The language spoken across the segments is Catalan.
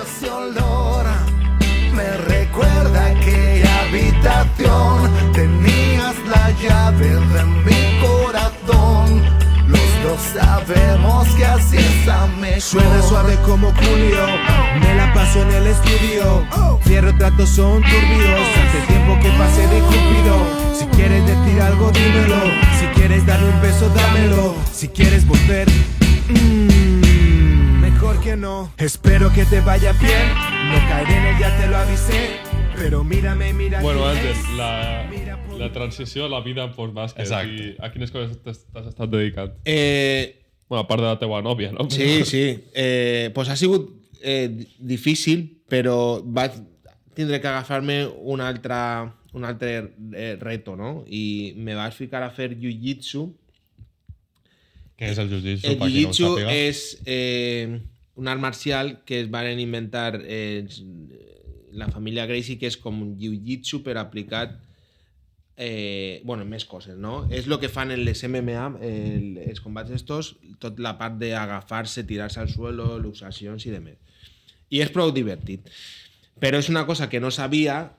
ese olor me recuerda aquella habitación. Tenías la llave de mi corazón. Los dos sabemos que así es la mejor. Suena suave como Julio, me la paso en el estudio. Cierro tratos son turbios, hace tiempo que pasé de Cupido. Si quieres decir algo dímelo, si quieres darme un beso dámelo. Si quieres volver, mejor que no. Espero que te vaya bien, no caeré en ella, te lo avisé. Pero mírame, mira. Bueno, antes, la transició a la vida post-bàsquet. Exacte. I a quines coses t'has estat dedicant? Bueno, a part de la teua nòvia, no? Sí, sí. Pues ha sigut difícil, però vaig tindre que agafar-me un altre reto, no? I me vaig ficar a fer jiu-jitsu. Què és el jiu-jitsu? El jiu-jitsu és un art marcial que es van inventar la família Gracie, que és com un jiu-jitsu per aplicat bueno, més coses, no? És el que fan en les MMA, els combats estos, tot la part d'agafar-se, tirar-se al suelo, luxacions i demés. I és prou divertit. Però és una cosa que no sabia,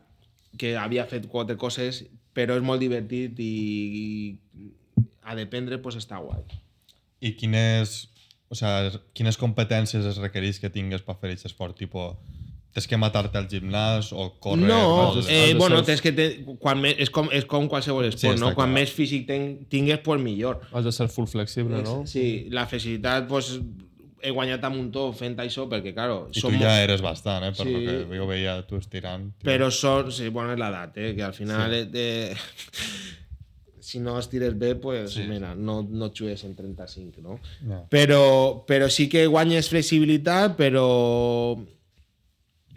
que havia fet 4 coses, però és molt divertit i a dependre pues, està guai. I quines competències es requereix que tingues per fer aquest esport? Tipo, tens que matar-te al gimnàs o córrer? No, bueno, tens que és com qualsevol esport, Sí, no? Quan clar. més físic tingues, pues millor. Has de ser full flexible, no? Sí, la flexibilitat, pues, he guanyat a muntó fent això, perquè, claro... I tu ja eres bastant, per lo que jo veia tu estirant. Tio. Però sí, bueno, és l'edat, que al final... Si no estires bé, pues, mira, no jugues en 35, no? Ja. Però sí que guanyes flexibilitat, però...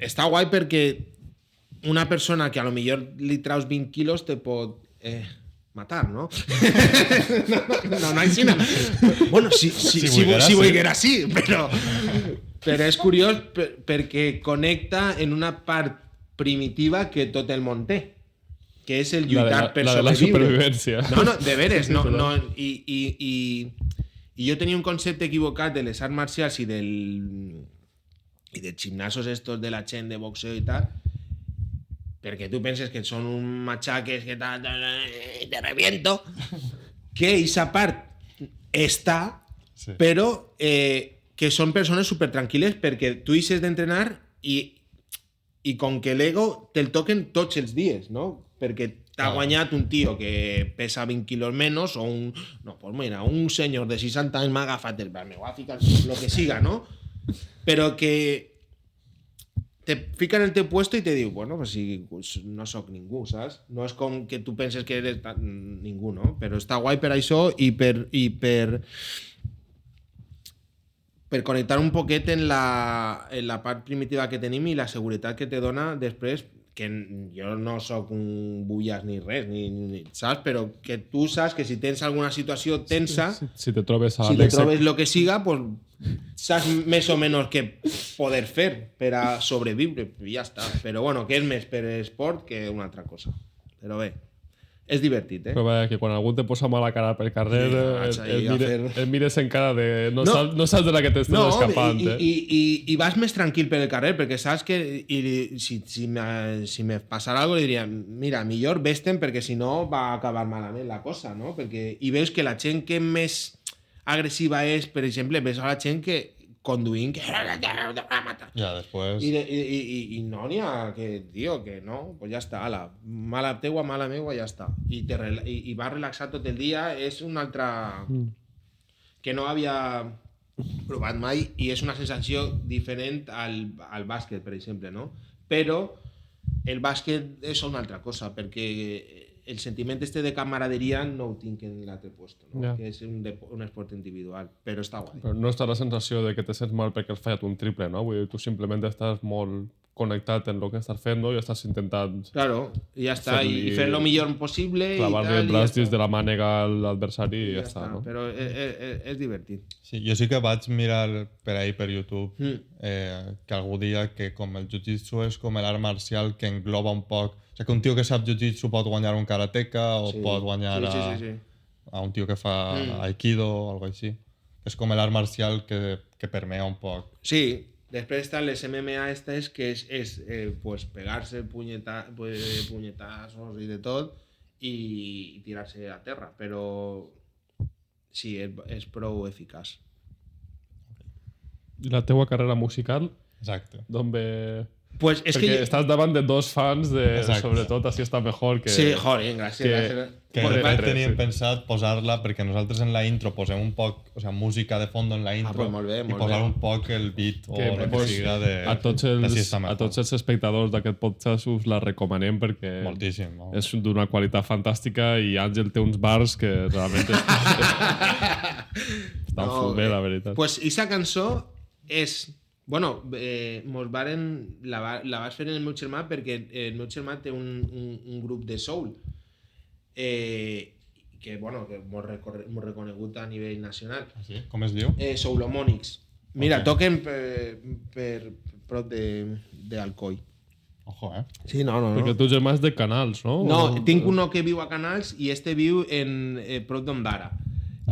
Està guai perquè una persona que a lo millor li traus 20 quilos te pot matar, no? No així. Bueno, si volguera sí, però és curiós perquè connecta en una part primitiva que tot el món té, que és el lluitar per la de la sobreviure. supervivència. No, de veres, no. I jo tenia un concepte equivocat de les arts marcials i dels gimnasos estos de la gent de boxeo i tal, perquè tu penses que són un machaques que tal, te reviento, que esa part està, Sí. però que són persones super tranquil·les perquè tu deixes d'entrenar i com que l'ego te'l toquen tots els dies, no? Perquè t'ha guanyat un tio que pesa 20 quilos menys o pues mira, un senyor de 60 anys m'ha agafat el braç, me va ficar lo que siga, no? Però que te fica en el teu puesto i te diu, bueno, pues si no sóc ningú, saps? No és com que tu penses que eres ningú, no? Però està guai per això i per connectar un poquet en la part primitiva que tenim i la seguretat que te dona després, que jo no sóc un bullas ni res, ni saps? Però que tu saps que si tens alguna situació tensa, Si te trobes a si te trobes lo que siga, pues saps més o menys què poder fer per a sobreviure i ja està. Però bueno, que és més per esport que una altra cosa. Però bé, és divertit, Però vaja, que quan algú te posa mala cara pel carrer, et mires en cara de... No saps de la que t'estàs escapant. I vas més tranquil per el carrer, perquè saps que si me passara alguna cosa, diria, mira, millor vés-te'n, perquè si no va acabar malament la cosa, no? I veus que la gent que més agressiva és, per exemple, ves a la gent que conduint que matar. Ja, després... I no n'hi ha que, tio, que no, pues ja està, ala, mala teua, mala meua, ja està. I vas relaxar tot el dia, és una altra... que no havia provat mai i és una sensació diferent al bàsquet, per exemple, no? Però el bàsquet és una altra cosa, perquè el sentiment este de camaraderia no ho tinc en l'altre puesto, no? Ja. Que és un esport individual, però està guai. Però no està la sensació de que te sents mal perquè has fallat un triple, no? Vull dir, tu simplement estàs molt connectat en el que estàs fent, no? I estàs intentant Claro, i ja està, i fer lo millor possible clavar-li el braç dins de la mànega a l'adversari i ja està, no? Però és divertit. Sí, jo sí que vaig mirar per ahí, per YouTube, que algú dia que com el jiu-jitsu és com l'art marcial que engloba un poc... O sigui, que un tio que sap jiu-jitsu pot guanyar un karateka o pot guanyar a un tio que fa aikido o algo així. És com l'art marcial que permea un poc. Sí, Després están les MMA estas, que es pues pegarse puñetazos y de todo y tirarse a terra, pero sí, és prou eficaç. I la teua carrera musical, Exacte. d'on ve? Pues és Perquè que... estàs davant de dos fans de, Exacte. sobretot, Así está mejor, que... Sí, joder, gràcies. que- Que Por de fet tres, teníem sí. pensat posar-la perquè nosaltres en la intro posem un poc, o sea, música de fondo en la intro pues molt bé, i molt posar bé. un poc el beat o Que, el que pues, siga de a tots d'Així està els, mejor. a tots els espectadors d'aquest podcast us la recomanem perquè Moltíssim. No? és d'una qualitat fantàstica i Àngel té uns bars que realment estan full bé, la veritat. Pues esa cançó és... Bueno, mos varen... La vas fer en el meu germà perquè el meu germà té un grup de soul que, bueno, que mos reconegut a nivell nacional. Sí? Com es diu? Soulomonics. Mira, Ok. toquen per prop d'Alcoi. Ojo, Sí, no. Perquè tu germà és de Canals, no? No, tinc uno que viu a Canals i este viu en prop d'Ondara.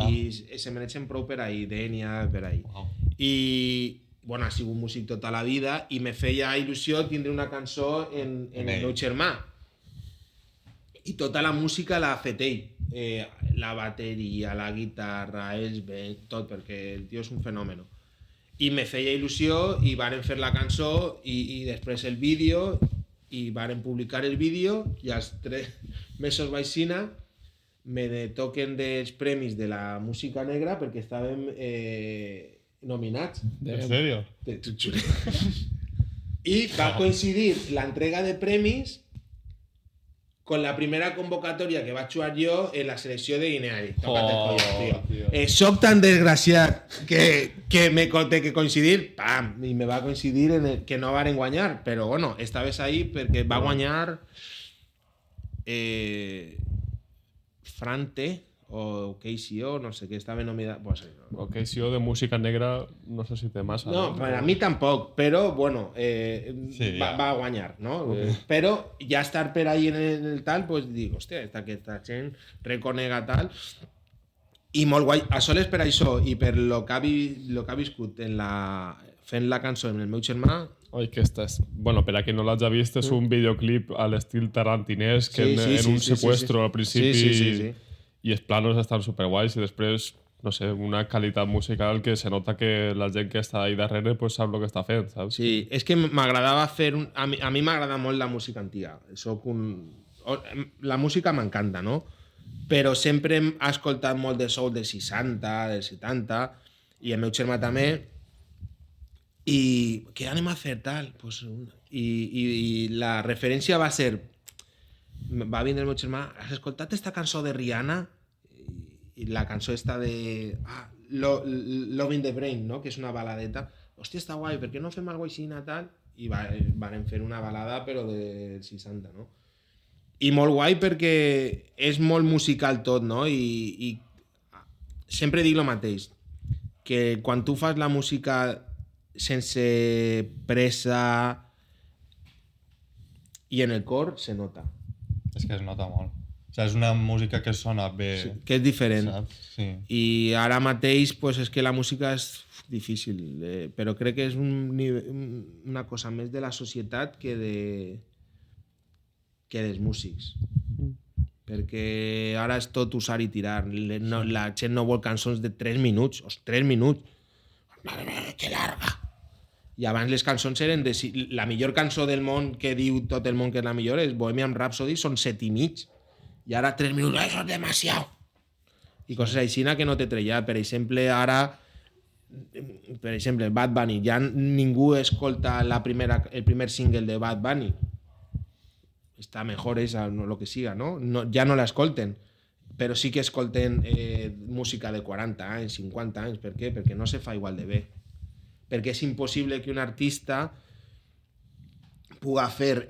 I se mereixen prou per ahí, Dènia, per ahí. Wow. I, bueno, ha sigut músic tota la vida i me feia il·lusió tindre una cançó en el meu germà. I tota la música l'ha fet ell. La bateria, la guitarra, els vents, tot, perquè el tio és un fenomen. I me feia il·lusió i varen fer la cançó i després el vídeo i varen publicar el vídeo i als 3 mesos vaixina me toquen dels premis de la música negra perquè estàvem nominats. En sèrio? T'ho juro. I va coincidir l'entrega de premis con la primera convocatoria que vaig jugar jo en la selecció de Guinea. Tócate el collón, tío. Soc tan desgraciat que me té que coincidir, pam, i me va coincidir en el que no varen guanyar, però bueno, esta vez ahí perquè va guanyar Frante o KCO, no sé què, estava nominat. Pues, O KCO de música negra no sé si té massa. no, per a mi tampoc, però bueno, Sí, ja. va guanyar, no? Però ja estar per ahí en el tal, pues dic, hòstia, aquesta gent reconega tal. I molt guai. A soles per això i per lo que ha viscut fent la cançó en el meu germà. Oi, que estàs... Bueno, per a qui no l'hagi vist, és un videoclip a l'estil tarantinès que en un seqüestro al principi Sí. i els planos estan superguais i després, no sé, una qualitat musical que se nota que la gent que està ahí darrere pues, sap el que està fent, saps? Sí, és que m'agradava fer... A mi m'agrada molt la música antiga. La música m'encanta, no? Però sempre hem escoltat molt de soul dels 60, dels 70, i el meu germà també. I què anem a fer, tal? Pues, i la referència va ser... Va vindre el meu germà, has escoltat esta cançó de Rihanna? I la cançó esta de... Loving the Brain, no? Que és una baladeta. Hòstia, està guai, per què no fem alguna cosa així, tal? I van fer una balada, però del 60, no? I molt guai perquè és molt musical tot, no? I sempre dic el mateix, que quan tu fas la música sense pressa i en el cor, se nota. És que es nota molt. O sigui, és una música que sona bé, Sí, que és diferent. saps? Sí. I ara mateix pues, és que la música és difícil, però crec que és una cosa més de la societat que dels músics. Perquè ara és tot usar i tirar. La gent no vol cançons de 3 minuts. 3 minuts. Madre mía, que larga. I abans les cançons eren de... La millor cançó del món que diu tot el món que és la millor és Bohemian Rhapsody, són 7 i mig. I ara 3 minuts, això és demasiado. I coses així que no té trellat. Per exemple, ara... Per exemple, Bad Bunny. Ja ningú escolta el primer single de Bad Bunny. Està mejor esa, no, lo que siga, ¿no? Ja no l'escolten. Però sí que escolten música de 40 anys, 50 anys. Per què? Perquè no se fa igual de bé. Perquè és impossible que un artista puga fer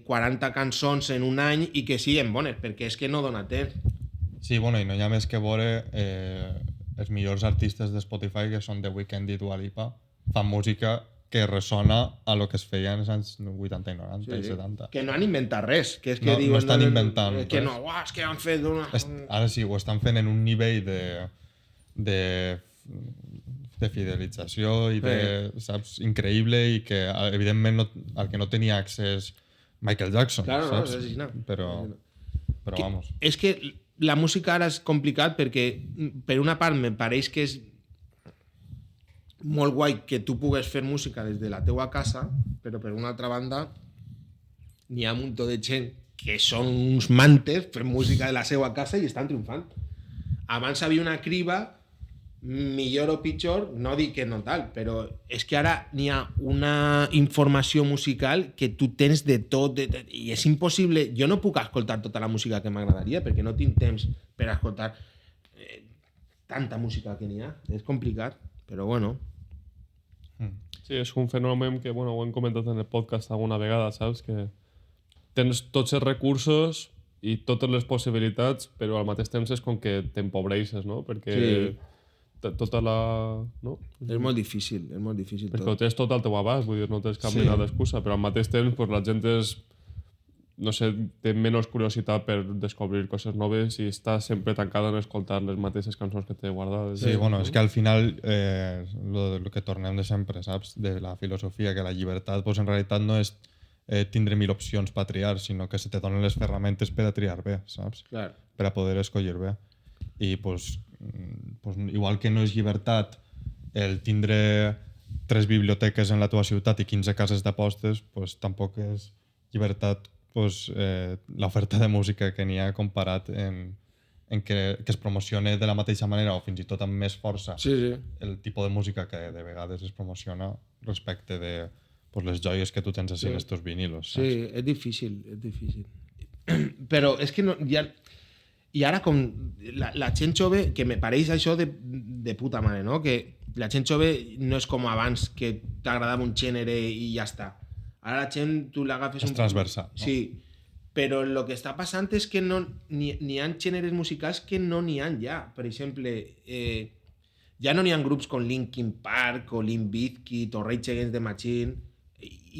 40 cançons en un any i que siguin bones, perquè és que no dona temps. Sí, bueno, i no hi ha més que veure els millors artistes de Spotify, que són The Weeknd i Dua Lipa, fan música que ressona a lo que es feia en els anys 80 i 90 i 70. Que no han inventat res. Que és que No, diuen, no estan inventant que res. no, uah, és que han fet una... Ara sí, ho estan fent en un nivell de de fidelització i de, saps, increïble i que evidentment el que no tenia accés Michael Jackson, Claro, no, saps? és així, no. Però vamos. És que la música ara és complicat perquè per una part me pareix que és molt guai que tu pugues fer música des de la teua casa, però per una altra banda n'hi ha un munt de gent que són uns mantes fent música de la seva casa i estan triomfant. Abans havia una criba, millor o pitjor, no dic que no tal, però és que ara n'hi ha una informació musical que tu tens de tot, i és impossible. Jo no puc escoltar tota la música que m'agradaria perquè no tinc temps per escoltar tanta música que n'hi ha. És complicat, però bueno. Sí, és un fenomen que, bueno, ho hem comentat en el podcast alguna vegada, saps? Que tens tots els recursos i totes les possibilitats, però al mateix temps és com que t'empobreixes, no? Perquè tota la... No? És molt difícil, Perquè ho tot. tens tot al teu abast, vull dir, no tens cap mena d'excusa, però al mateix temps pues, la gent és, no sé, té menys curiositat per descobrir coses noves i està sempre tancada en escoltar les mateixes cançons que té guardades. Sí, bueno, és que al final lo que tornem de sempre, saps? De la filosofia, que la llibertat pues, en realitat no és tindre 1000 opcions per triar, sinó que se te donen les ferramentes per a triar bé, saps? Clar. Per a poder escollir bé. I pues, igual que no és llibertat el tindre 3 biblioteques en la teva ciutat i 15 cases d'apostes, pues, tampoc és llibertat pues, l'oferta de música que n'hi ha comparat en que es promocione de la mateixa manera o fins i tot amb més força el tipus de música que de vegades es promociona respecte de pues, les joies que tu tens així en estos vinilos. Saps? Sí, és difícil. Però és que no, ja... I ara com la gent jove, que me pareix això de puta mare, no? Que la gent jove no és com abans que t'agradava un gènere i ja està. Ara la gent tu l'agafes... És transversal. No? Sí, però el que està passant és que no, n'hi ha gèneres musicals que no n'hi ha ja. Per exemple, ja no n'hi ha grups com Linkin Park o Limp Bizkit o Rage Against the Machine.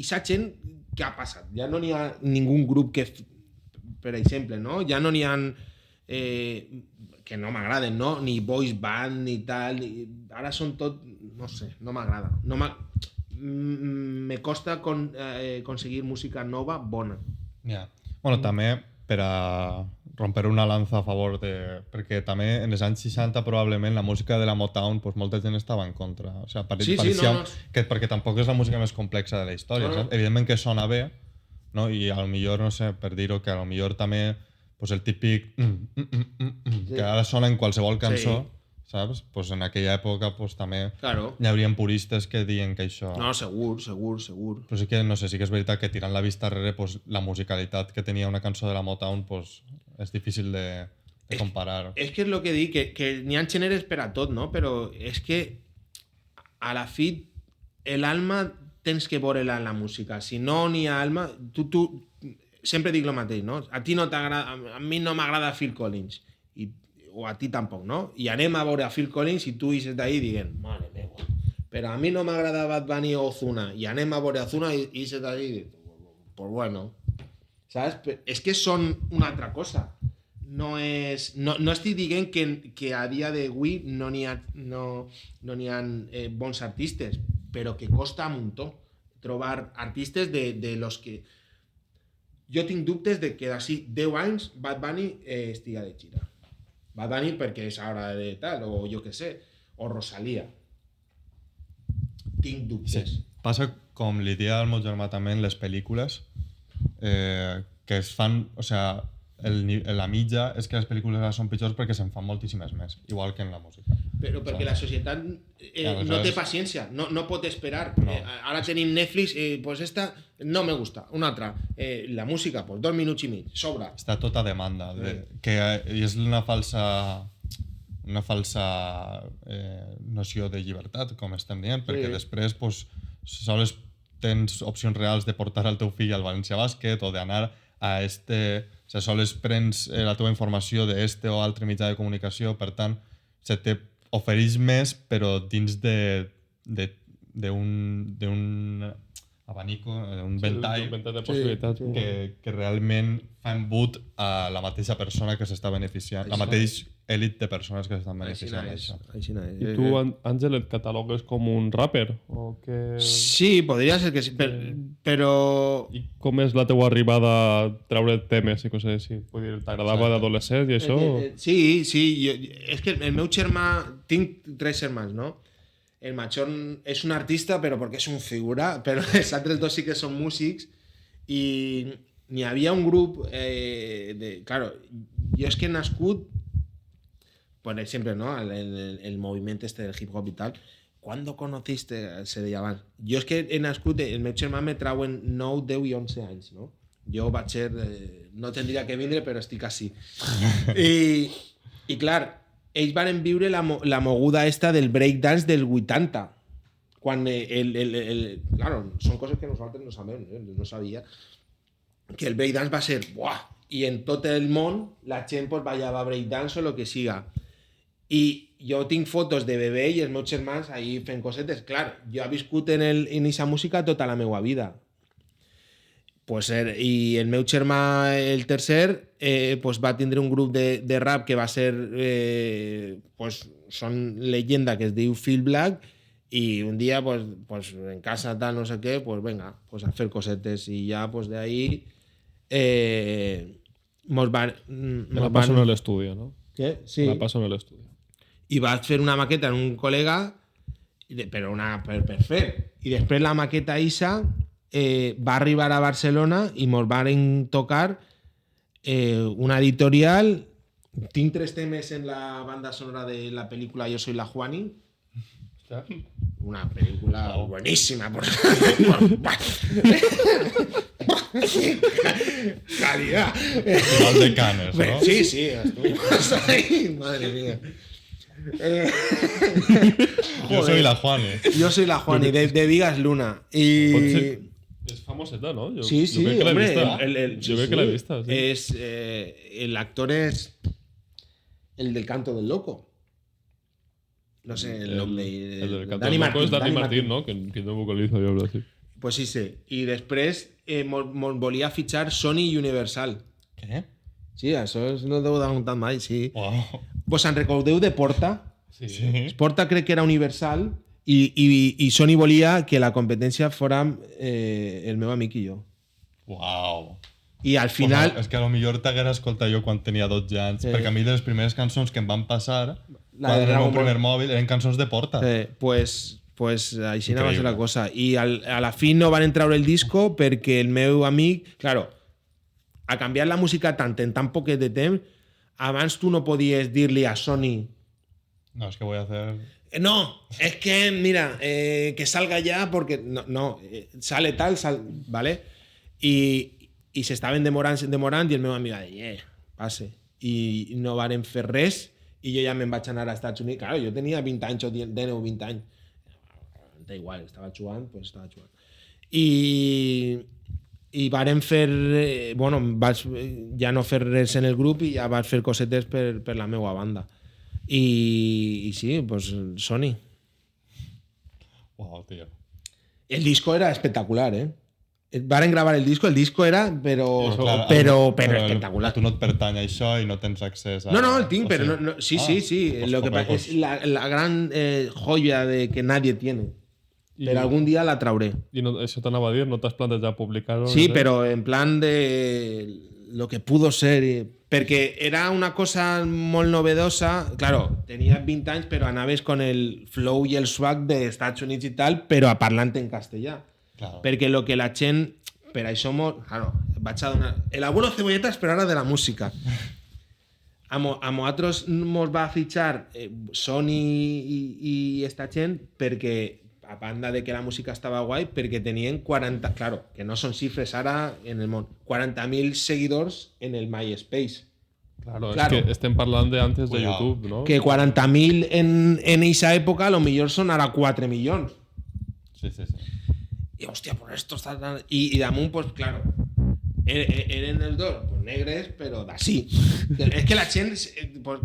I sa gent, què ha passat? Ja no n'hi ha ningú grup que, per exemple, no? Ja no n'hi ha... que no m'agraden, no? Ni boys band ni tal, ara són tot, no sé, no m'agrada, me costa conseguir música nova bona. Yeah. Bueno, també per a romper una lanza a favor de... Perquè també en els anys 60 probablement la música de la Motown pues, molta gent estava en contra. O sea, pareixia que perquè tampoc és la música més complexa de la història. No. Evidentment que sona bé, no? I a lo millor, no sé, per dir-ho, que a lo millor també pues el típic que ara sona en qualsevol cançó, saps? Pues en aquella època pues, també hi haurien puristes que diuen que això... No, segur. Però sí que, no sé, sí que és veritat que tirant la vista darrere pues, la musicalitat que tenia una cançó de la Motown pues, és difícil de comparar. És que és el que dic, que n'hi ha gèneres per a tot, no? Però és que a la fi l'alma tens que veure-la en la música. Si no n'hi ha alma, tu sempre dic el mateix, no? A ti no t'agrada, a mi no m'agrada Phil Collins, o a ti tampoc, no? I anem a veure a Phil Collins i tu ixes d'ahí dient, mare meva, però a mi no m'agrada Bad Bunny o Ozuna, i anem a veure Ozuna i ixes d'ahí i dius, pues bueno, saps? És que són una altra cosa. No estic dient que a dia d'avui no n'hi ha bons artistes, però que costa un muntó trobar artistes de los que... Jo tinc dubtes de que d'ací 10 anys Bad Bunny estiga de gira. Bad Bunny perquè és ara de tal, o jo què sé, o Rosalía. Tinc dubtes. Sí. Passa com li deia al meu germà també en les pel·lícules, que es fan, o sea, la mitja és que les pel·lícules ara són pitjors perquè se'n fan moltíssimes més, igual que en la música. Però perquè la societat no té paciència, no pot esperar. No. Ara tenim Netflix, pues esta no me gusta, una altra. La música, pues 2 minuts i mig, sobra. Està tota a demanda, que és una falsa noció de llibertat, com estem dient, perquè després pues, sols tens opcions reals de portar el teu fill al València Bàsquet o d'anar a o sigui, sols prens la teva informació d'este o altre mitjà de comunicació, per tant, se te ofereix més, però dins d'un abanico, un ventall de possibilitats. que realment fa embut a la mateixa persona que s'està beneficiant, el mateix èlit de persones que s'estan beneficiant d'això. ¿Y tú, Ángel, el catalogues como un rapper? ¿O qué? Sí, podria ser que sí, però... I com és la teua arribada a treure temes i coses així? Vull dir, t'agradava d'adolescent i això? Sí, és que el meu germà... Tinc 3 germans, no? El major és un artista, però perquè és un figura, però els altres 2 sí que són músics i n'hi havia un grup claro, jo és que he nascut, por ejemplo, ¿no? El movimiento este del hip hop y tal. ¿Cuándo conociste? Se deia abans. Jo és que he nascut, el meu germà me trauen 9, 10 i 11 anys, no? Jo vaig ser... no tindria que vindre, però estic així. I clar, ells van viure la moguda esta del breakdance del 80. Quan claro, són coses que nosaltres no sabem, no sabia que el breakdance va ser ¡buah! I en tot el món la gent pues, ballava breakdance o el que siga. I jo tinc fotos de bebè i els meus germans ahí fent cosetes. Clar, jo he viscut en aquesta música tota la meva vida. Pues, i el meu germà, el tercer, pues, va tindre un grup de rap que va ser pues, són leyenda que es diu Phil Black i un dia pues, en casa tal no sé què, pues venga, pues a fer cosetes i ja pues, de ahí me la paso en el estudio, ¿no? ¿Qué? Sí. Me la paso en el estudio. I vaig fer una maqueta en un col·lega però per fer. I després la maqueta Isa va arribar a Barcelona i mos van tocar una editorial. Tinc 3 temes en la banda sonora de la pel·lícula Yo soy la Juani. Una película buenísima. Calidad. Igual de Canes, ¿no? Sí, estuvimos ahí. Madre mía. Yo soy la Juani. Yo soy la Juani, de Vigas Luna. Y... Es famoseta, ¿no? Yo, sí, yo creo que hombre. Yo creo que la he visto. Sí. Es, el actor es el del Canto del Loco. No sé el nombre. El del Canto del Loco es Dani Martín, ¿no? Que no vocaliza, yo hablo así. Pues sí. Y després mos volia fitxar Sony Universal. Què? Sí, això no deu de muntar mai, sí. Wow. Vos en recordeu de Porta? Sí. Porta crec que era Universal i Sony volia que la competència fora el meu amic i jo. Wow. I al final... És que a lo millor t'haguera escoltat jo quan tenia 12 anys, perquè a mi de les primeres cançons que em van passar, quan era el meu primer mòbil, eren cançons de Porta. Pues així va ser la cosa. I a la fi no van treure el disco perquè el meu amic... Claro, a canviar la música tant en tan poquet de temps, abans tu no podies dir-li a Sony... No, es que voy a hacer... No, es que, mira, que salga ya porque... No, sale tal, ¿vale? I s'estaven demorant i el meu amic va dir, passe. I no varen fer res i jo ja me'n vaig anar als Estats Units. Claro, jo tenia 20 anys o 19 o 20 anys. Da igual, estava jugant, pues estava jugant. I varen fer... Bueno, vaig ja no fer res en el grup i ja vaig fer cosetes per la meva banda. I sí, pues Sony. Wow, tío. El disco era espectacular, Varen gravar el disco era, però espectacular. Tu no et pertany a això i no tens accés a... No, el tinc, però no, sí. Pues Lo que pasa es la gran joya de que nadie tiene. Pero algún día la trauré. I no, això t'anava a dir, no t'has plantejat publicar-ho? Sí, però en plan de lo que pudo ser... Perquè era una cosa molt novedosa. Claro, tenia 20 anys, però anaves con el flow i el swag de Estats Units i tal, però parlant en castellà. Claro. Perquè lo que la gent... Per això, claro, vaig a donar... El abuelo Cebolletas, però ara de la música. A nosaltres mos va fitxar Sony i esta gent perquè, a banda de que la música estava guai, perquè tenien 40... Claro, que no són xifres ara en el món. 40.000 seguidors en el MySpace. Claro, es que estem parlant de antes de YouTube, ¿no? Que 40.000 en esa època, a lo millor són ara 4 milions. Sí. Y hostia, por esto está tan... Y damunt, pues claro, eren els dos pues, negres, però d'ací. És que la gent, pues,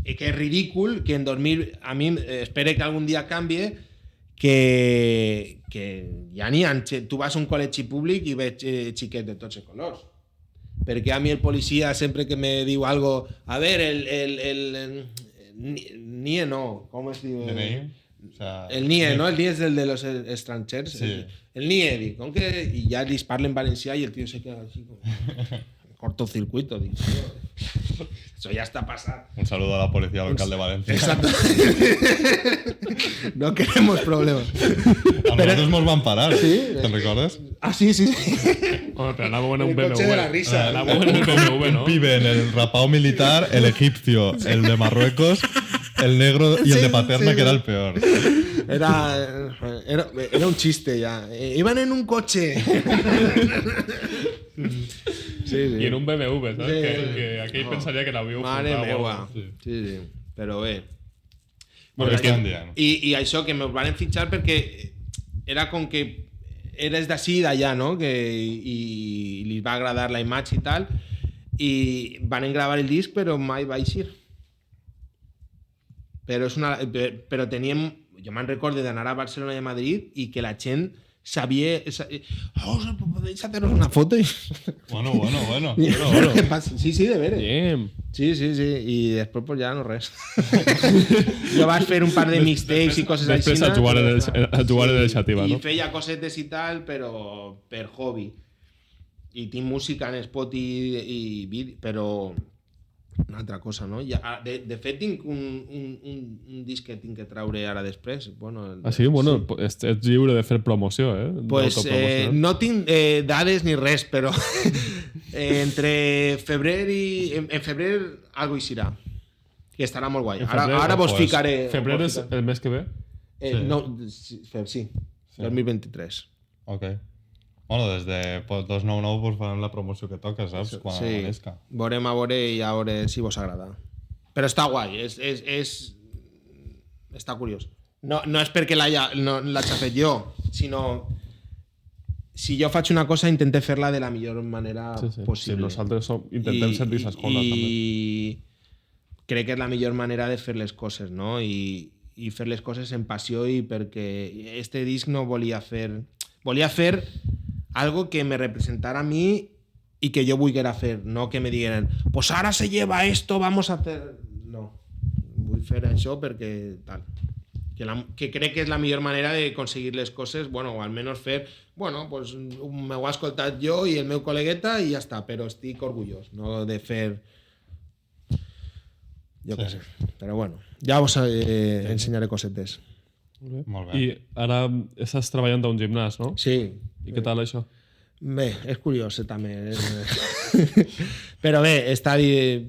que és ridícul que en 2000, a mi espero que algun dia canvie, que ja n'hi ha... Tu vas a un col·legi públic i veig xiquets de tots els colors. Perquè a mi el policia sempre que me diu algo, a ver, el NIE no, com es diu? DNI? O sea, El NIE, no? El NIE és el de los estrangers. Sí. El NIE, dic, com que... I ja li parla en valencià i el tio se queda així com... cortocircuito, dic. Eso ya está pasado. un saludo a la policía local de Valencia. Exacto. No queremos problemas. A nosotros nos van a parar, Sí. ¿te recuerdas? Ah, sí. Home, però anàvem en un El BMW. cotxe de la risa. Anàvem en un BMW, no? Un pibe en el rapao militar, el egipcio, el de Marruecos, el negro y el de Paterna, sí. que era el peor. Era un chiste ya. Iban en un coche. Sí. I en un BMW, saps? Sí. Que aquell pensaria que l'havíeu Mare furtat o meva. algo. Sí. Sí. Però bé. Bueno, és que- estan dient. I això, que me'ls van fitxar perquè era com que eres d'ací i d'allà, no? I li va agradar la imatge i tal. I van gravar el disc, però mai va eixir. Però teníem... Jo me'n recordo d'anar a Barcelona i a Madrid i que la gent sabia... ¿Podéis haceros una foto? Bueno. Sí, de veres. Bien. Sí. I després pues, ja no res. Jo vaig fer un par de mixtapes i coses així. Després a jugar en el Xativa, no? I feia cosetes i tal, però per hobby. I tinc música en Spot i vídeo, però una altra cosa, no? De fet, tinc un disc que tinc que treure ara després. Bueno, Ah, sí? Bueno, ets lliure de fer promoció, eh? Pues D'autopromocionar. no tinc dades ni res, però entre febrer i... En febrer algo eixirà. Que estarà molt guai. En febrer, Ara vos pues, ficaré... Febrer és el mes que ve? No, sí, 2023. Ok. Bueno, des de 299 pues, farem la promoció que toca, saps? Quan amanezca. Veurem a veure i a veure si vos agrada. Però està guai, està curiós. No és perquè l'hagi fet jo, sinó si jo faig una cosa intenté fer-la de la millor manera possible. Sí, nosaltres intentem ser d'Isascola, també. I crec que és la millor manera de fer les coses, no? I fer les coses en passió i perquè este disc no volia fer... Volia fer algo que me representara a mí y que yo volviera fer, no que me digan, pues ahora se lleva esto, vamos a hacer... No, vull fer això perquè tal. Que crec que és la millor manera de aconseguir les coses, bueno, o almenys fer, bueno, pues m'ho ha escoltat jo i el meu col·legueta i ja està, però estic orgullós, no de fer... Jo què sé, però bueno, ja us ensenyaré cosetes. Molt bé. I ara estàs treballant a un gimnàs, no? Sí. I què tal això? Bé, és curiós també. Però bé, està...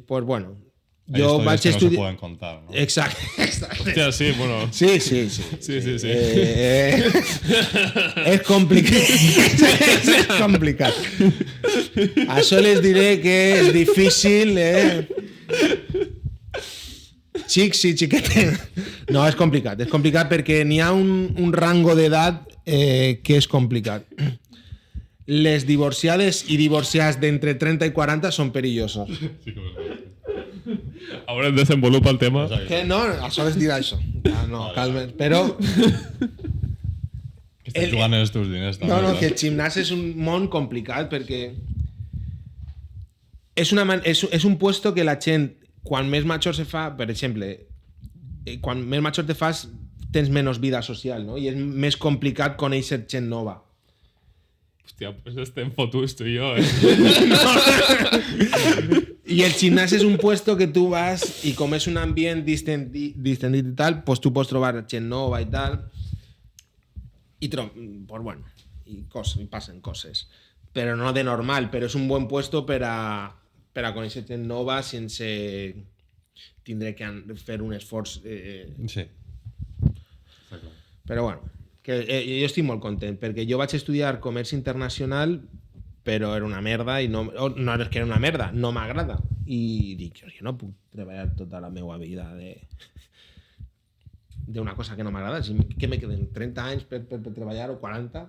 Pues bueno, Hay jo historias vaig que no se estudiar... pueden contar, ¿no? Exacte. Hòstia, sí, bueno... Sí. Sí. És complicat. És complicat. Això les diré que és difícil, Xics i xiquetes. No, és complicat perquè n'hi ha un rango d'edat que és complicat. Les divorciades i divorciats d'entre 30 i 40 són perillosos. Haurem desenvolupat el tema. Que no, això és dir això. No, calma. Però... Que estàs jugant els teus diners, també. No, que el gimnàs és un món complicat perquè és un puesto que la gent, quan més major se fa, per exemple, quan més major te fas, tens menys vida social, no? I és més complicat conèixer gent nova. Hòstia, pues estem fotuts tu i jo, I el gimnàs és un puesto que tu vas i com és un ambient distendit i tal, pues tu pots trobar gent nova i tal. Pues bueno, i passen coses. Però no de normal, però és un bon puesto per a conèixer gent nova sense tindre que fer un esforç. Sí. Està clar. Però bueno, que jo estic molt content, perquè jo vaig estudiar comerç internacional, però era una merda, i no és que era una merda, no m'agrada. I dic, jo no puc treballar tota la meva vida d'una cosa que no m'agrada. Que me queden 30 anys per treballar o 40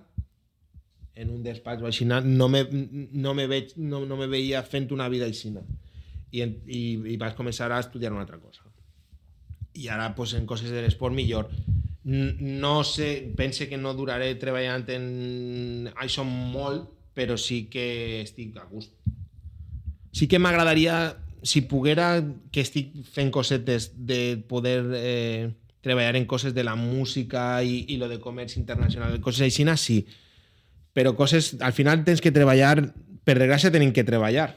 en un despatx o així, no me veia fent una vida així. I vaig començar a estudiar una altra cosa. I ara, pues, en coses de l'esport, millor. No sé, pense que no duraré treballant en això molt, però sí que estic a gust. Sí que m'agradaria, si poguera, que estic fent cosetes de poder treballar en coses de la música i lo de comerç internacional, coses així, sí. Però coses, al final tens que treballar, per desgràcia tenim que treballar.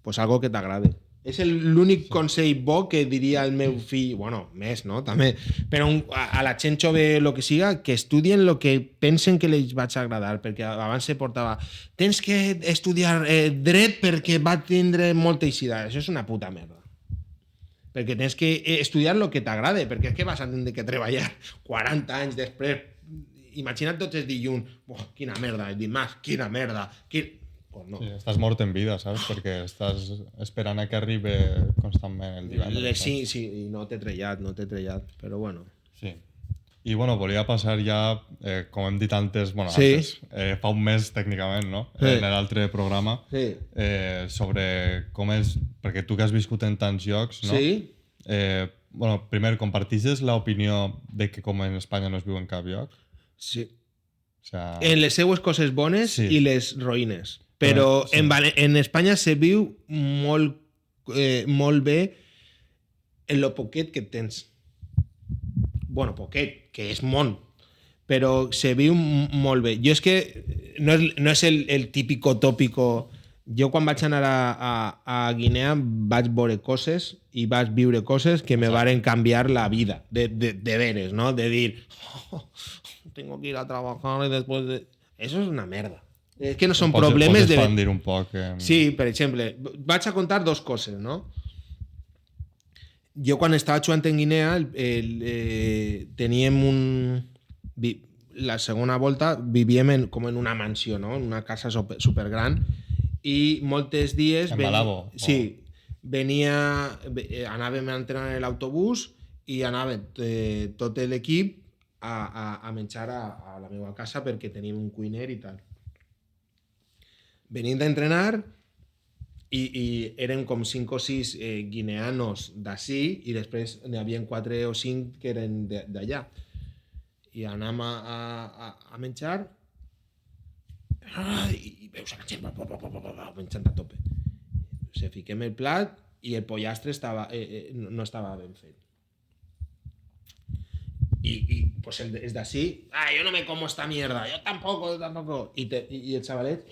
Pues algo que t'agrade. És l'únic consell bo que diria el meu fill, bueno, més, no? També, però a la gent jove, lo que siga, que estudien lo que pensen que els vaig agradar, perquè abans se portava tens que estudiar dret perquè va tindre molta eixida. Això és una puta merda. Perquè tens que estudiar lo que t'agrade, perquè és que vas a tindre que treballar 40 anys després. Imagina't tots els dilluns, quina merda, el dimarts, quina merda, Pues no. Sí, estàs mort en vida, saps? Perquè estàs esperant a que arribi constantment el divendres. Sí, i no t'he trellat, però bueno. Sí. I bueno, volia passar ja, com hem dit antes, bueno, sí. antes, fa un mes tècnicament, no? Sí. En l'altre programa, sí. Sobre com és, perquè tu que has viscut en tants llocs, no? Sí. Bueno, primer, compartixes l'opinió de que com en Espanya no es viu en cap lloc? Sí. O sea... En les seues coses bones sí. I les roïnes. Però sí. En Espanya se viu molt bé en lo poquet que tens. Bueno, poquet, que és món. Però se viu molt bé. Jo és que no és el típico tópico. Jo quan vaig anar a Guinea vaig veure coses i vaig viure coses que me varen canviar la vida. De veres, ¿no? De dir, tengo que ir a trabajar y después de... Eso es una merda. És que no són problemes de... Pots expandir un poc. Sí, per exemple, vaig a contar dos coses, no? Jo quan estava jugant en Guinea teníem la segona volta vivíem com en una mansió, no? En una casa supergran i moltes dies... En Malabo? Sí. Anàvem a entrenar en l'autobús i anava tot l'equip a menjar a la meva casa perquè teníem un cuiner i tal. Venim d'entrenar i eren com 5 o 6 guineanos d'ací i després n'hi havia 4 o 5 que eren d'allà. I anàvem a menjar i veus a la gent menjant a tope. Se fiquem el plat i el pollastre no estava ben fet. Y pues es de así, yo no me como esta mierda, yo tampoco. Y el chavalet...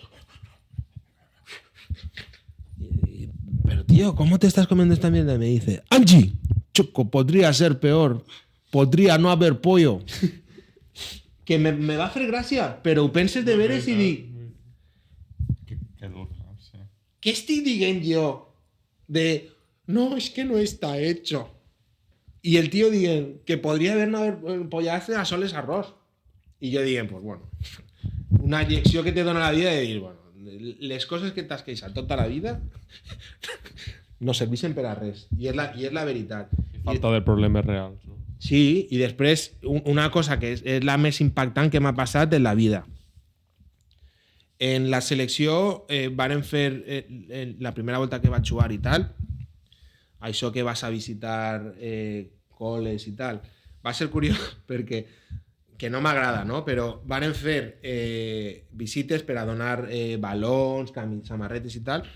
Pero tío, ¿cómo te estás comiendo esta mierda? Y me dice, Angie, Choco, podría ser peor, podría no haber pollo. Que me va a hacer gracia, pero ho penses de veres i dic... Que dur, sí. Què estic dient jo? De, no, es que no está hecho. Y el tío dient que podria haver pollastre a soles arròs. I jo dient, pues bueno, una lecció que te dona la vida de dir, bueno, les coses que t'has queixat tota la vida no serveixen per a res. I és la veritat. Falta de problemes reals, no? Sí, i després una cosa que és la més impactant que m'ha passat en la vida. En la selecció varen fer la primera volta que vaig jugar i tal, això que vas a visitar col·les i tal, va ser curiós perquè que no m'agrada, no? Però varen fer visites per a donar balons, samarretes i tal,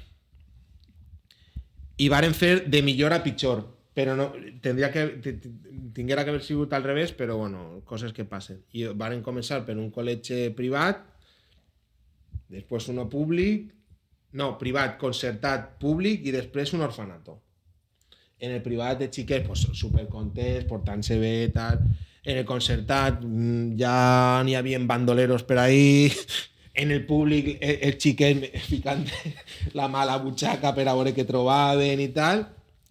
i varen fer de millor a pitjor, però no, tinguera que haver sigut al revés, però bueno, coses que passen. I varen començar per un col·legi privat, després uno públic, no, privat, concertat, públic i després un orfanato. En el privat de xiquets, pues, supercontents, portant-se bé, tal. En el concertat ja n'hi havia bandoleros per ahí. En el públic, el xiquet ficant la mà a la butxaca per a veure què trobaven i tal.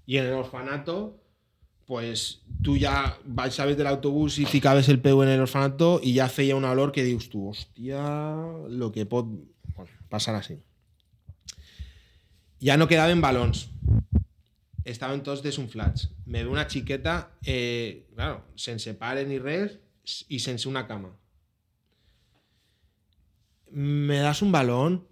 I en l'orfanato, pues, tu ja baixaves de l'autobús i ficaves el peu en l'orfanato i ja feia una olor que dius tu, hòstia, lo que pot passar així. Ja no quedaven balons. Estaven tots desunflats. Me ve una xiqueta, claro, sense pare ni res i sense una cama. Me das un balón?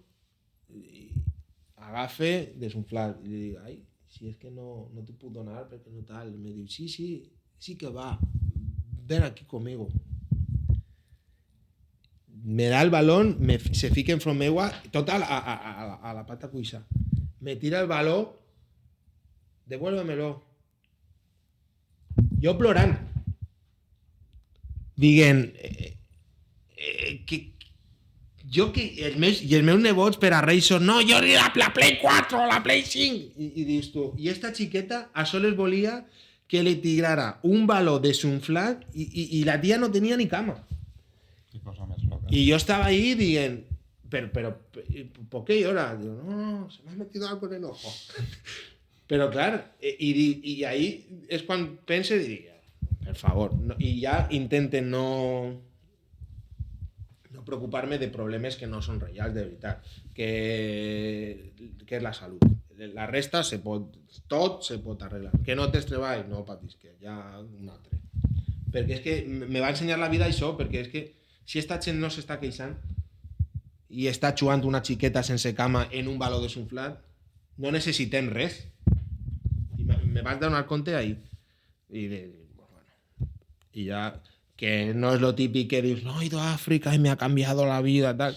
Agafe, desunflat. I li dic, ai, si és que no te puc donar perquè no tal. Me diu, sí que va, ven aquí conmigo. Me da el balón, se fica enfront meua, tota a la pata cuixa. me tira el balón, devuélvemelo. Jo plorant. Diguen, els meus nebots per a Reis són, no, jo la Play 4, la Play 5. I dius tu, i esta xiqueta a soles volia que li tirara un baló desunflat i la tia no tenia ni cama. Qué cosa més loca. Y yo estaba ahí diciendo, pero, ¿por qué lloras? Digo, no, se me ha metido algo en el ojo. Pero claro, y ahí es cuando pensé y diría, por favor, no, y ya intenten no preocuparme de problemes que no són reals, de veritat, que és la salut. La resta tot se pot arreglar. Que no tens treball, no patis, que hi ha un altre. Perquè és que me va ensenyar la vida això, perquè és que si esta gent no s'està queixant i està jugant una xiqueta sense cama en un baló desunflat, no necessitem res. I me vas donar compte ahí. Y ya, que no es lo típico que dices, no, he ido a África y me ha cambiado la vida, tal.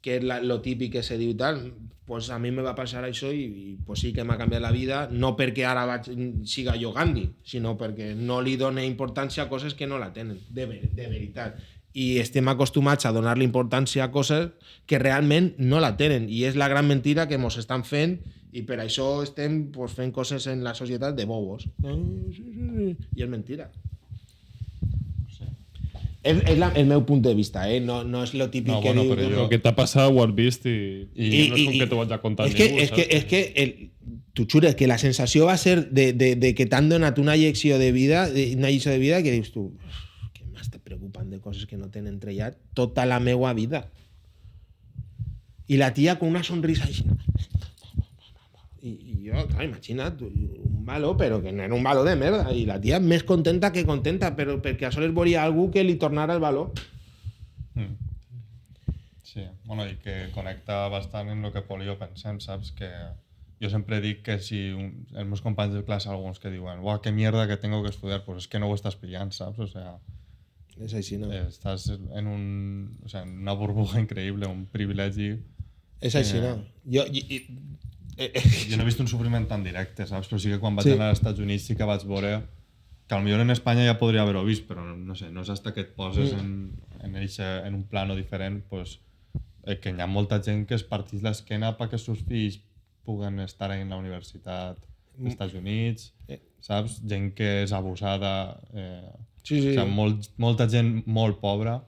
Que es lo típico que se diu tal. Pues a mí me va pasar això i pues sí que m'ha canviat la vida, no perquè ara siga jo Gandhi, sinó perquè no li done importància a coses que no la tenen, de veritat. I estem acostumats a donar-li importància a coses que realment no la tenen. I és la gran mentira que ens estan fent i per això estem pues, fent coses en la societat de bobos. I és mentira. És el meu punt de vista, no és lo típic No, que bueno, diu... però Lo que t'ha passat ho has vist i no és com que t'ho vaig a contar ningú, saps? És que t'ho juro, que la sensació va ser de que t'han donat una llecció de vida que dius tu, que m'està preocupant de coses que no tenen trellat tota la meua vida. I la tia con una sonrisa així. I jo, clar, imagina't, un baló, però que no era un baló de merda. I la tia més contenta que contenta, però perquè a soles volia algú que li tornara el baló. Sí, bueno, i que connecta bastant amb el que Pol i jo pensem, saps? Que jo sempre dic que si els meus companys de classe, alguns que diuen «Uah, qué mierda que tengo que estudiar», pues es que no ho estàs pillant, saps? O sea, És així, no? estàs en una burbuja increïble, un privilegi. És així, no? Jo no he vist un sofriment tan directe, saps? Però sí que quan vaig anar als Estats Units sí que vaig veure que potser en Espanya ja podria haver-ho vist, però no sé, no és hasta que et poses en un plano diferent, pues, que hi ha molta gent que es partís l'esquena perquè els seus fills puguen estar en la universitat als Estats Units, saps? Gent que és abusada, Sí. o sigui, molta gent molt pobra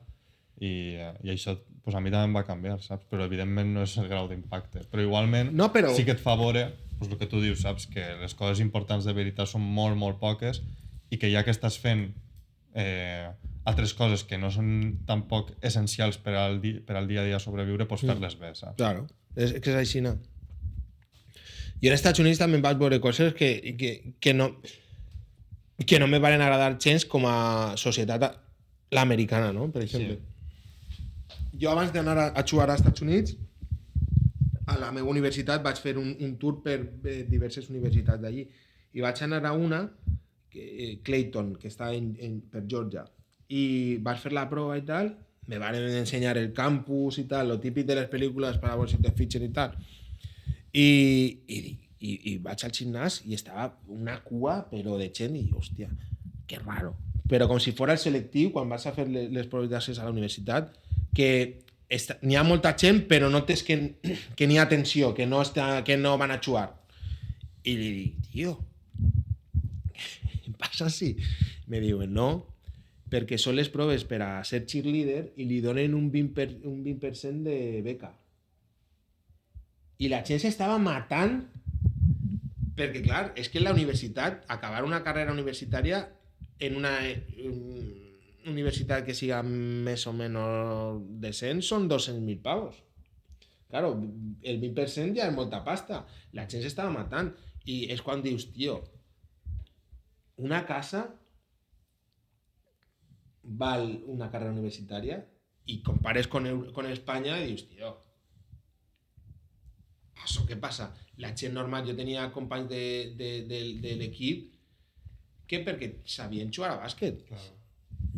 i això pues a mi també em va canviar, saps? Però evidentment no és el grau d'impacte. Però igualment sí que et fa veure pues, el que tu dius, saps? Que les coses importants de veritat són molt, molt poques i que ja que estàs fent altres coses que no són tampoc essencials per al dia a dia sobreviure, pues fer-les bé, saps? Claro, és que és així, no? Jo als Estats Units també vaig veure coses que no me van agradar gens com a societat l'americana, no? Per exemple. Sí. Jo abans d'anar a jugar als Estats Units, a la meva universitat vaig fer un tour per diverses universitats d'allí i vaig anar a una, Clayton, que està per Georgia, i vaig fer la prova i tal, me van ensenyar el campus i tal, lo típic de les pel·lícules per a veure si te fitxen i tal, i vaig al gimnàs i estava una cua però de gent i hòstia, que raro, però com si fos el selectiu quan vas a fer les proves d'accés a la universitat, que n'hi ha molta gent però notes que n'hi ha tensió, que no van a jugar. I li dic, tio, què passa si? Me diuen, no, perquè són les proves per a ser cheerleader i li donen un 20% de beca. I la gent s'estava matant perquè, clar, és que la universitat, acabar una carrera universitària en una universitat que siga més o menys decent són 200.000 pavos. Claro, el 20% ja és molta pasta. La gent s'estava matant. I és quan dius, tio, una casa val una carrera universitària i compares con Espanya i dius, tio, això què passa? La gent normal, jo tenia companys de l'equip que perquè sabien jugar a bàsquet. Claro.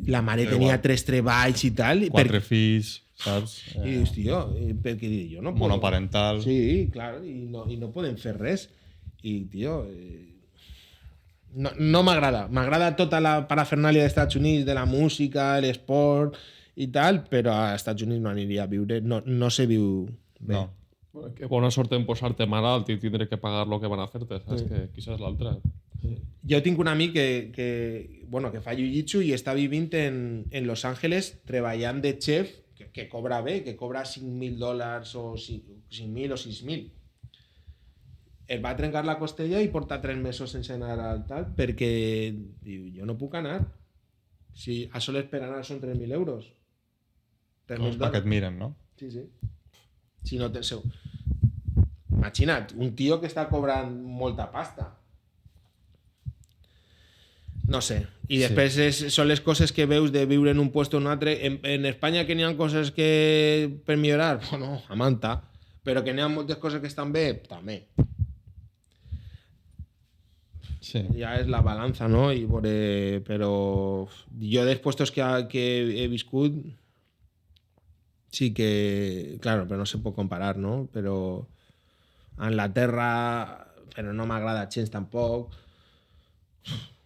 La mare tenia 3 treballs i tal. 4 fills. saps? I dius, tio, per què dir jo? No puedo. Monoparental. Sí, claro, i no poden fer res. I, tio, no m'agrada. M'agrada tota la parafernàlia dels Estats Units, de la música, l'esport i tal, però als Estats Units no aniria a viure. No se viu bé. No. Bueno, que bona sort en posar-te malalt i tindre que pagar lo que van a fer-te, saps? Que quizás l'altra. Jo tinc un amic que fa jiu-jitsu i està vivint en Los Angeles treballant de chef, que cobra bé, que cobra $5,000 o 5.000 o 6.000. Es va trencar la costella i porta 3 mesos sense anar al tal perquè diu, jo no puc anar. Si a soles per anar són 3.000 euros. És perquè et miren, no? Sí. Si no té seu. Imagina't, un tio que està cobrant molta pasta. No sé. I després són les coses que veus de viure en un puesto o en un altre. En Espanya que n'hi ha coses que per millorar, bueno, a manta. Però que n'hi ha moltes coses que estan bé, també. Sí. Ja és la balança, no? Però jo dels puestos que he viscut sí que, claro, però no se pot comparar, no? Però a Anglaterra, però no m'agrada gens tampoc.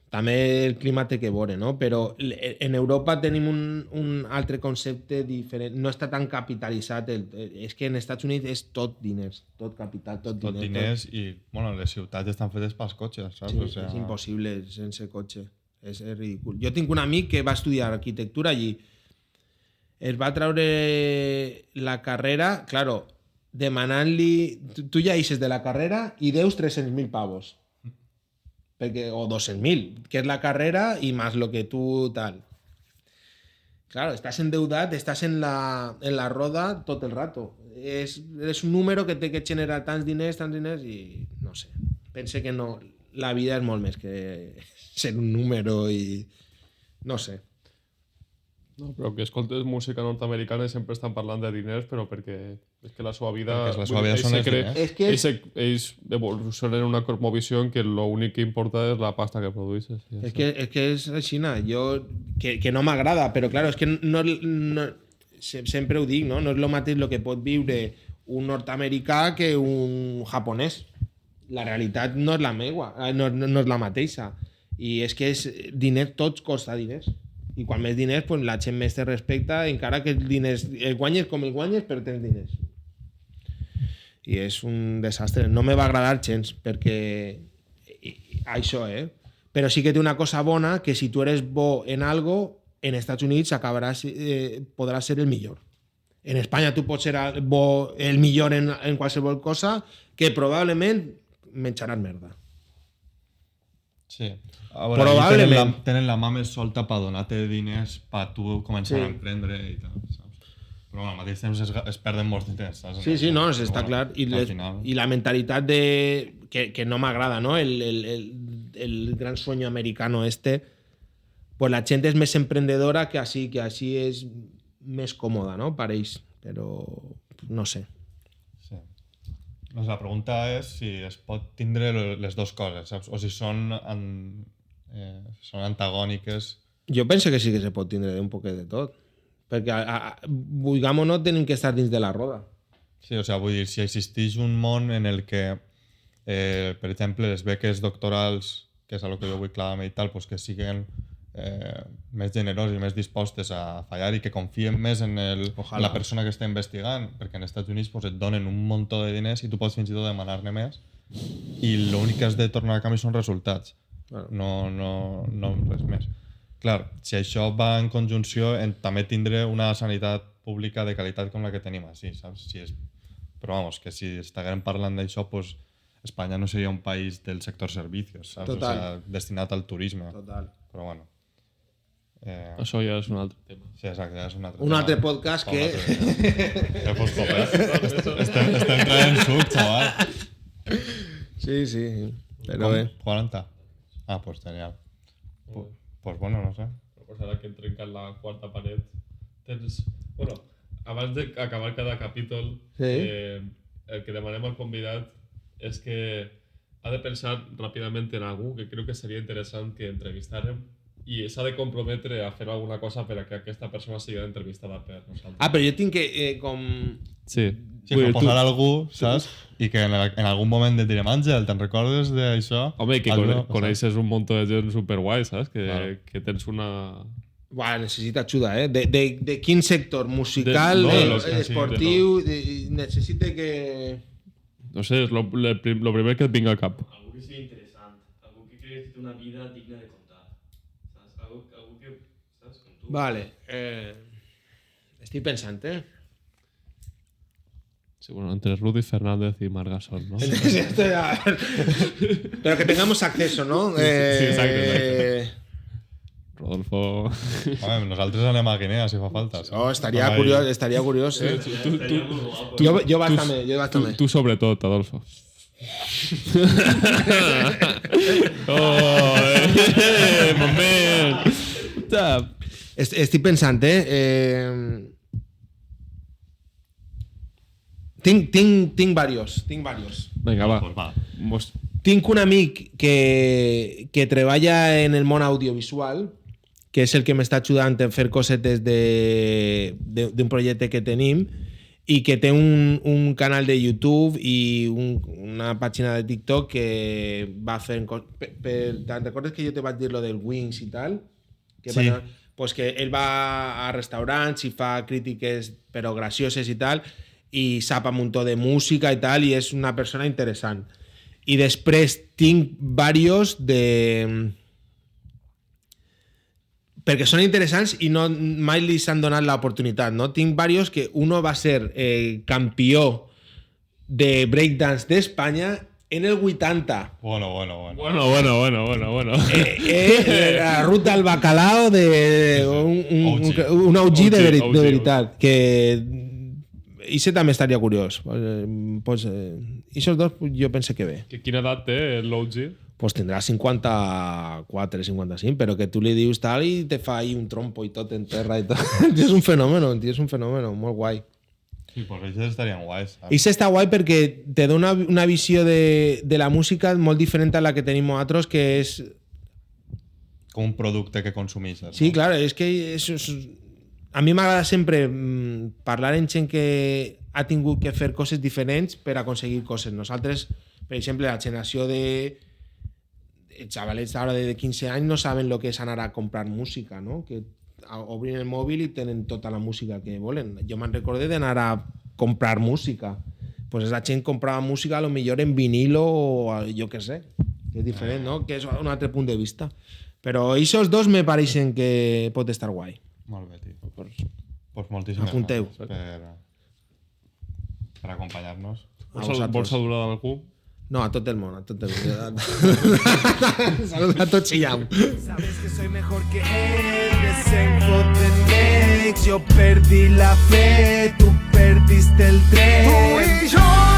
També el clima té que veure, no? Però en Europa tenim un altre concepte diferent. No està tan capitalitzat. És que en Estats Units és tot diners, tot capital, tot diners. I, bueno, les ciutats estan fetes pels cotxes, saps? Sí, és impossible sense cotxe. És ridícul. Jo tinc un amic que va estudiar arquitectura allí. Es va treure la carrera, claro, demanant-li... Tu ja eixes de la carrera i deus 300.000 pavos. O 200.000, que és la carrera i més lo que tu tal. Claro, estàs endeudat, estàs en la roda tot el rato. És un número que té que generar tants diners i no sé. Pense que no, la vida és molt més que ser un número i no sé. No, però que escoltes música nord-americana i sempre estan parlant de diners, però perquè és que la seva vida... Perquè la seva vida són els diners. Ells evolucionen una cosmovisió en què l'únic que importa és la pasta que produeixes. És que és així, que no m'agrada, però claro, és que no, sempre ho dic, no és el mateix el que pot viure un nord-americà que un japonès. La realitat no és la meua, no és la mateixa. I és que diners, tots costa diners. I quan més diners, pues, la gent més te respecta, encara que els diners el guanyes com el guanyes, però tens diners. I és un desastre. No me va agradar gens, perquè això, Però sí que té una cosa bona, que si tu eres bo en algo, en Estats Units podràs ser el millor. En Espanya tu pots ser bo, el millor en qualsevol cosa, que probablement menjaràs merda. Sí. A veure, probablement tenen la mà més solta per donar-te diners per tu començar a emprendre i tal, saps? Però al mateix temps es perden molts diners, saps? Sí, no, està clar. I la mentalitat que no m'agrada, no? El gran sueño americano pues la gent és més emprendedora que així és més còmoda, no? Per ells, però no sé. Sí. Doncs la pregunta és si es pot tindre les dues coses, saps? O si són antagòniques. Jo penso que sí que se pot tindre un poquet de tot. Perquè, vulguem o no, tenim que estar dins de la roda. Sí, o sigui, vull dir, si existeix un món en el que, per exemple, les beques doctorals, que és el que jo vull clarament i tal, pues que siguin més generosos i més dispostes a fallar i que confien més en la persona que està investigant, perquè en els Estats Units pues, et donen un muntó de diners i tu pots fins i tot demanar-ne més i l'únic que has de tornar a canvi són resultats. No res més. Clar, si això va en conjunció també tindré una sanitat pública de qualitat com la que tenim així, saps? Però vamos, que si estiguem parlant d'això, pues, Espanya no seria un país del sector servicios, saps? Total. O sigui, destinat al turisme. Total. Però bueno. Això ja és un altre tema. Sí, exacte, ja és un altre tema. Un altre podcast que... Estem traient suc, xaval. Sí, però bé. 40? Ah, pues genial. Pues bueno, no sé. Pues ara que hem trencat la quarta paret, tens... Bueno, abans d'acabar cada capítol, el que demanem al convidat és que ha de pensar ràpidament en algú que crec que seria interessant que entrevistàrem i s'ha de comprometre a fer alguna cosa per a que aquesta persona sigui entrevistada per nosaltres. Ah, però jo tinc que com... Sí. Sí, proposar algú, saps? I que en algun moment et direm, Àngel, te'n recordes d'això? Home, que Algo, coneixes un munt de gent superguai, saps? Claro. Que tens una... Buah, necessita ajuda, eh? De quin sector? Musical, esportiu? Necessita que... No sé, és lo primer que et vinga al cap. Algú que sigui interessant, algú que creguis que té una vida digna de contar. Saps? Algú que... Saps? Com tu. Vale. Estic pensant, eh? Sí, bueno, entre Rudy Fernández y Margasol, ¿no? Sí, pero que tengamos acceso, ¿no? Sí, exacte. Rodolfo... Home, nosaltres anem a Guinea, si fa falta. Sí? Oh, estaria curiós, eh? Jo bastant. Tu sobretot, Adolfo. Oh, moment! Estic pensant, eh? Tinc varios. Vinga, va. Pues va. Tinc un amic que treballa en el món audiovisual, que és el que m'està ajudant a fer cosetes d'un projecte que tenim i que té un canal de YouTube i una pàgina de TikTok que va fent... Te'n recordes que jo te vaig dir lo del Wings i tal? Sí. Pues que ell va a restaurants i fa crítiques però gracioses i tal, i sap un muntó de música i tal, i és una persona interessant. I després tinc varios de... perquè són interessants i no, mai li s'han donat l'oportunitat, no? Tinc varios que uno va ser campió de breakdance d'Espanya en el 80. Bueno. La ruta al bacalao de un OG de veritat. Que Ixe també estaria curiós. Ixos dos jo pense que bé. Quina edat té l'OG? Pues tindrà 54, 55, però que tu li dius tal i te fa ahí un trompo i tot en terra i tot. És un fenòmeno, molt guai. Sí, pues ells estarien guais. I està guai perquè te dona una visió de la música molt diferent a la que tenim nosaltres, que és... Com un producte que consumeixes. Sí, no? clar, és que a mi m'agrada sempre parlar amb gent que ha tingut que fer coses diferents per aconseguir coses. Nosaltres, per exemple, la generació de xavalets d'ara de 15 anys no saben el que és anar a comprar música, no? Que obrin el mòbil i tenen tota la música que volen. Jo me'n recordé d'anar a comprar música. Pues la gent comprava música a lo millor en vinilo o jo què sé, que és diferent, no? Que és un altre punt de vista. Però aquests dos me pareixen que pot estar guai. Molt bé, tio. Pues moltíssimes Apunteu. gràcies per acompanyar-nos. Vols saludar d'algú? No, a tot el món, Saluda a tots i llamp. Sabes que soy mejor que él, desenfotenex. Yo perdí la fe, tú perdiste el tren. Tú y yo